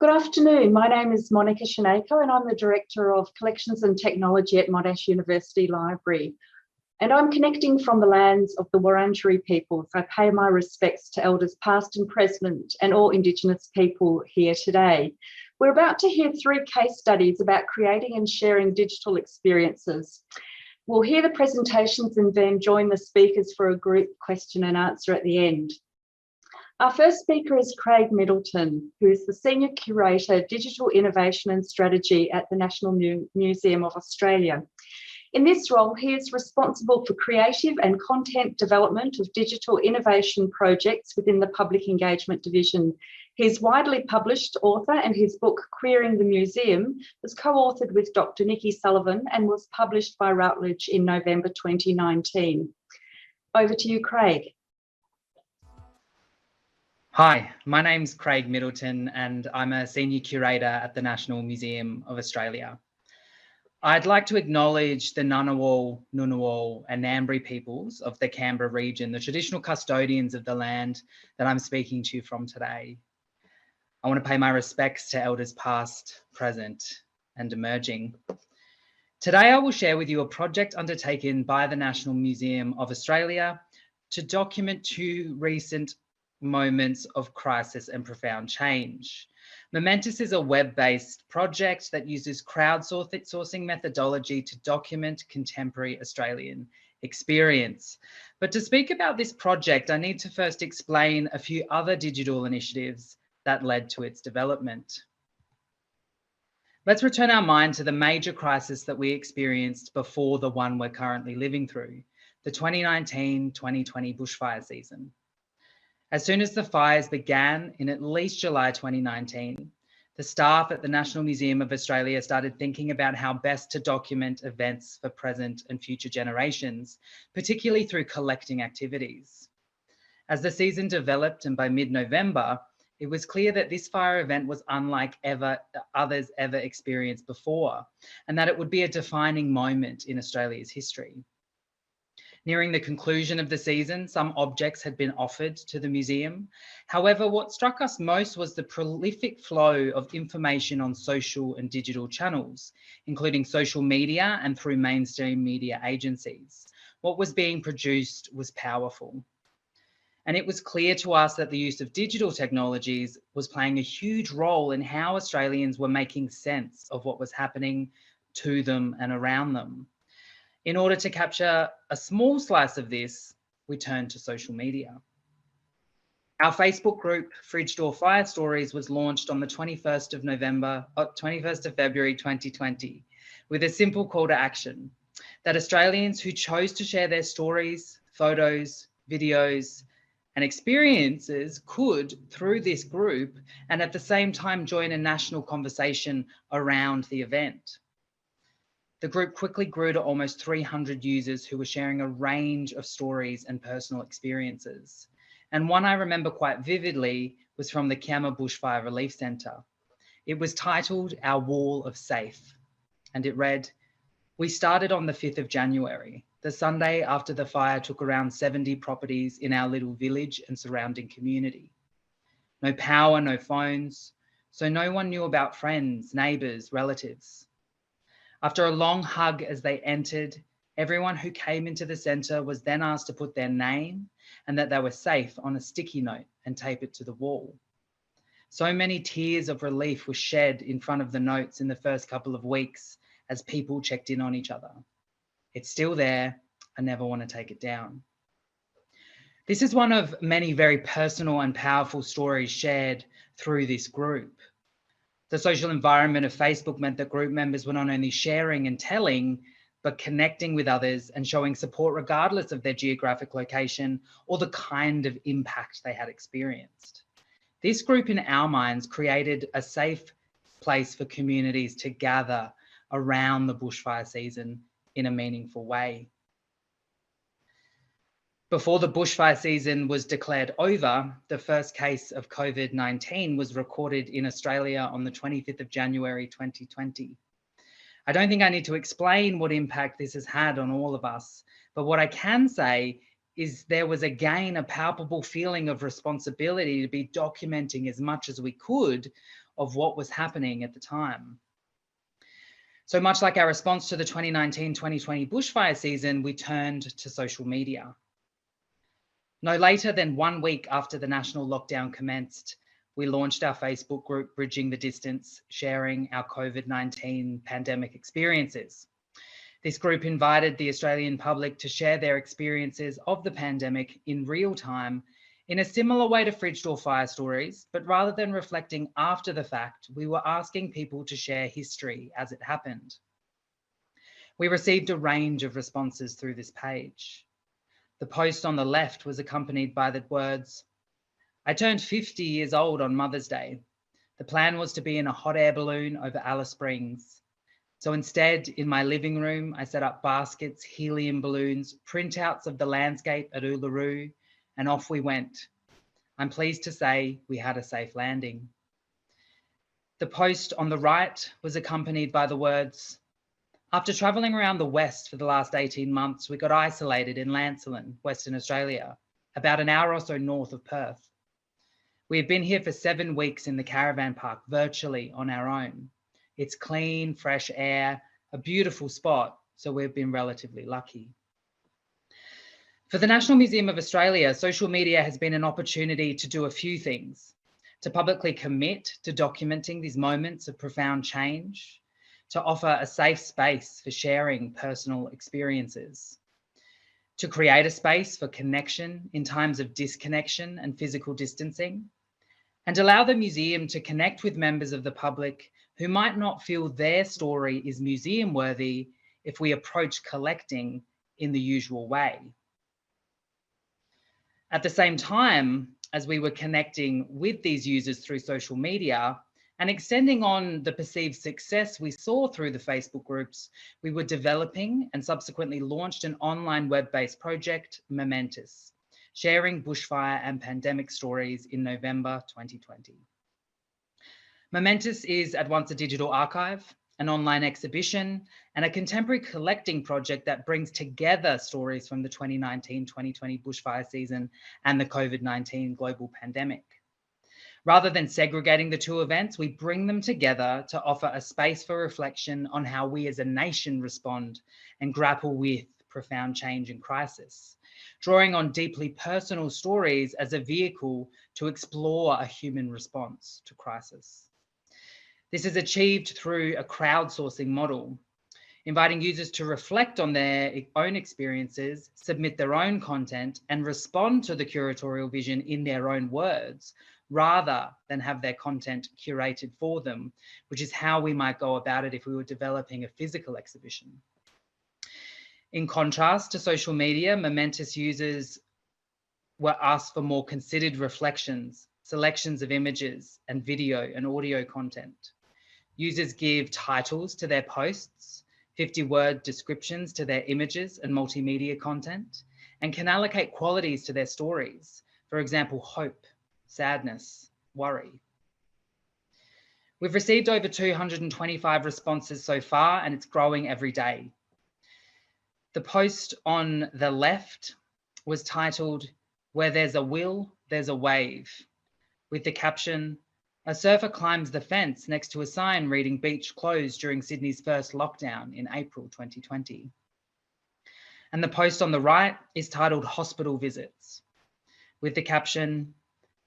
Good afternoon. My name is Monika Szunejko and I'm the Director of Collections and Technology at Monash University Library. And I'm connecting from the lands of the Wurundjeri peoples. I pay my respects to elders past and present and all Indigenous people here today. We're about to hear 3 case studies about creating and sharing digital experiences. We'll hear the presentations and then join the speakers for a group question and answer at the end. Our first speaker is Craig Middleton, who is the Senior Curator, Digital Innovation and Strategy at the National Museum of Australia. In this role, he is responsible for creative and content development of digital innovation projects within the Public Engagement Division. He's widely published author and his book, Queering the Museum, was co-authored with Dr. Nikki Sullivan and was published by Routledge in November 2019. Over to you, Craig. Hi, my name's Craig Middleton and I'm a Senior Curator at the National Museum of Australia. I'd like to acknowledge the Ngunnawal, Ngunnawal and Ngambri peoples of the Canberra region, the traditional custodians of the land that I'm speaking to you from today. I want to pay my respects to elders past, present and emerging. Today I will share with you a project undertaken by the National Museum of Australia to document 2 recent moments of crisis and profound change. Momentous is a web-based project that uses crowdsourcing methodology to document contemporary Australian experience. But to speak about this project, I need to first explain a few other digital initiatives that led to its development. Let's return our mind to the major crisis that we experienced before the one we're currently living through, the 2019-2020 bushfire season. As soon as the fires began in at least July 2019, the staff at the National Museum of Australia started thinking about how best to document events for present and future generations, particularly through collecting activities. As the season developed and by mid-November, it was clear that this fire event was unlike others ever experienced before, and that it would be a defining moment in Australia's history. Nearing the conclusion of the season, some objects had been offered to the museum. However, what struck us most was the prolific flow of information on social and digital channels, including social media and through mainstream media agencies. What was being produced was powerful. And it was clear to us that the use of digital technologies was playing a huge role in how Australians were making sense of what was happening to them and around them. In order to capture a small slice of this, we turned to social media. Our Facebook group, Fridge Door Fire Stories, was launched on the 21st of February 2020 with a simple call to action that Australians who chose to share their stories, photos, videos, and experiences could, through this group, and at the same time join a national conversation around the event. The group quickly grew to almost 300 users who were sharing a range of stories and personal experiences. And one I remember quite vividly was from the Kiama Bushfire Relief Centre. It was titled Our Wall of Safe, and it read, "We started on the 5th of January, the Sunday after the fire took around 70 properties in our little village and surrounding community. No power, no phones, so no one knew about friends, neighbours, relatives. After a long hug as they entered, everyone who came into the centre was then asked to put their name and that they were safe on a sticky note and tape it to the wall. So many tears of relief were shed in front of the notes in the first couple of weeks as people checked in on each other. It's still there. I never want to take it down." This is one of many very personal and powerful stories shared through this group. The social environment of Facebook meant that group members were not only sharing and telling, but connecting with others and showing support regardless of their geographic location or the kind of impact they had experienced. This group in our minds created a safe place for communities to gather around the bushfire season in a meaningful way. Before the bushfire season was declared over, the first case of COVID-19 was recorded in Australia on the 25th of January 2020. I don't think I need to explain what impact this has had on all of us, but what I can say is there was again a palpable feeling of responsibility to be documenting as much as we could of what was happening at the time. So much like our response to the 2019-2020 bushfire season, we turned to social media. No later than 1 week after the national lockdown commenced, we launched our Facebook group, Bridging the Distance, sharing our COVID-19 pandemic experiences. This group invited the Australian public to share their experiences of the pandemic in real time in a similar way to Fridge Door Fire Stories, but rather than reflecting after the fact, we were asking people to share history as it happened. We received a range of responses through this page. The post on the left was accompanied by the words, "I turned 50 years old on Mother's Day. The plan was to be in a hot air balloon over Alice Springs. So instead, in my living room, I set up baskets, helium balloons, printouts of the landscape at Uluru, and off we went. I'm pleased to say we had a safe landing." The post on the right was accompanied by the words, "After travelling around the West for the last 18 months, we got isolated in Lancelin, Western Australia, about an hour or so north of Perth. We have been here for 7 weeks in the caravan park, virtually on our own. It's clean, fresh air, a beautiful spot, so we've been relatively lucky." For the National Museum of Australia, social media has been an opportunity to do a few things: to publicly commit to documenting these moments of profound change, to offer a safe space for sharing personal experiences, to create a space for connection in times of disconnection and physical distancing, and allow the museum to connect with members of the public who might not feel their story is museum worthy if we approach collecting in the usual way. At the same time, as we were connecting with these users through social media, and extending on the perceived success we saw through the Facebook groups, we were developing and subsequently launched an online web-based project, Momentous, sharing bushfire and pandemic stories in November 2020. Momentous is at once a digital archive, an online exhibition, and a contemporary collecting project that brings together stories from the 2019-2020 bushfire season and the COVID-19 global pandemic. Rather than segregating the two events, we bring them together to offer a space for reflection on how we as a nation respond and grapple with profound change and crisis, drawing on deeply personal stories as a vehicle to explore a human response to crisis. This is achieved through a crowdsourcing model, inviting users to reflect on their own experiences, submit their own content, and respond to the curatorial vision in their own words, rather than have their content curated for them, which is how we might go about it if we were developing a physical exhibition. In contrast to social media, Momentous users were asked for more considered reflections, selections of images and video and audio content. Users give titles to their posts, 50-word descriptions to their images and multimedia content, and can allocate qualities to their stories. For example, hope, sadness, worry. We've received over 225 responses so far, and it's growing every day. The post on the left was titled, "Where there's a will, there's a wave," with the caption, "A surfer climbs the fence next to a sign reading beach closed during Sydney's first lockdown in April 2020. And the post on the right is titled "Hospital Visits," with the caption,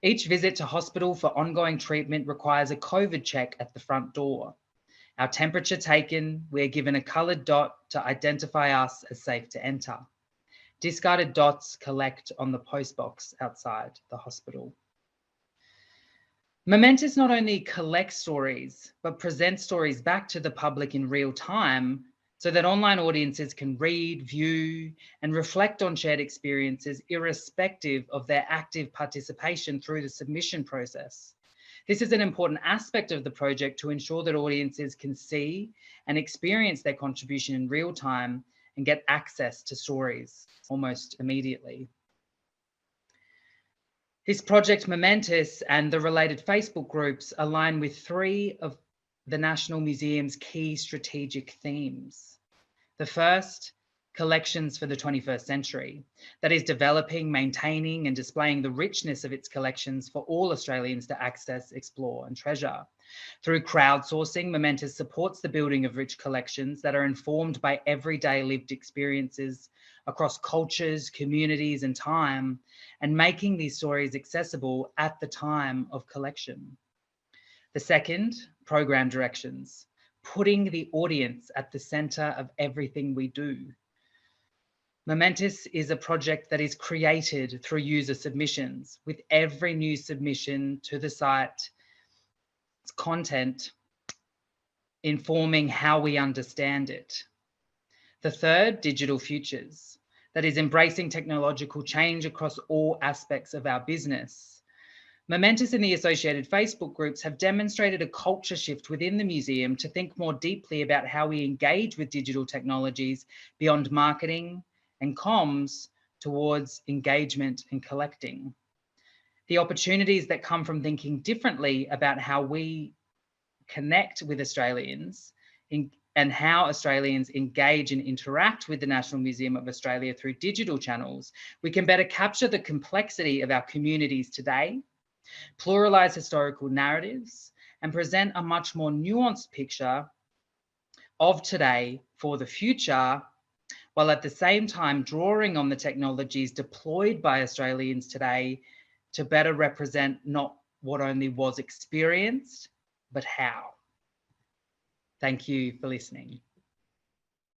"Each visit to hospital for ongoing treatment requires a COVID check at the front door. Our temperature taken, we are given a coloured dot to identify us as safe to enter. Discarded dots collect on the postbox outside the hospital." Momentous not only collects stories, but presents stories back to the public in real time so that online audiences can read, view, and reflect on shared experiences irrespective of their active participation through the submission process. This is an important aspect of the project to ensure that audiences can see and experience their contribution in real time and get access to stories almost immediately. This project, Momentous, and the related Facebook groups align with 3 of the National Museum's key strategic themes. The first, Collections for the 21st Century, that is developing, maintaining and displaying the richness of its collections for all Australians to access, explore and treasure. Through crowdsourcing, Momentous supports the building of rich collections that are informed by everyday lived experiences across cultures, communities and time, and making these stories accessible at the time of collection. The second, program directions, putting the audience at the centre of everything we do. Momentous is a project that is created through user submissions, with every new submission to the site's content informing how we understand it. The third, digital futures, that is embracing technological change across all aspects of our business. Momentous and the associated Facebook groups have demonstrated a culture shift within the museum to think more deeply about how we engage with digital technologies beyond marketing and comms towards engagement and collecting. The opportunities that come from thinking differently about how we connect with Australians and how Australians engage and interact with the National Museum of Australia through digital channels, we can better capture the complexity of our communities today, pluralise historical narratives, and present a much more nuanced picture of today for the future, while at the same time drawing on the technologies deployed by Australians today to better represent not what only was experienced, but how. Thank you for listening.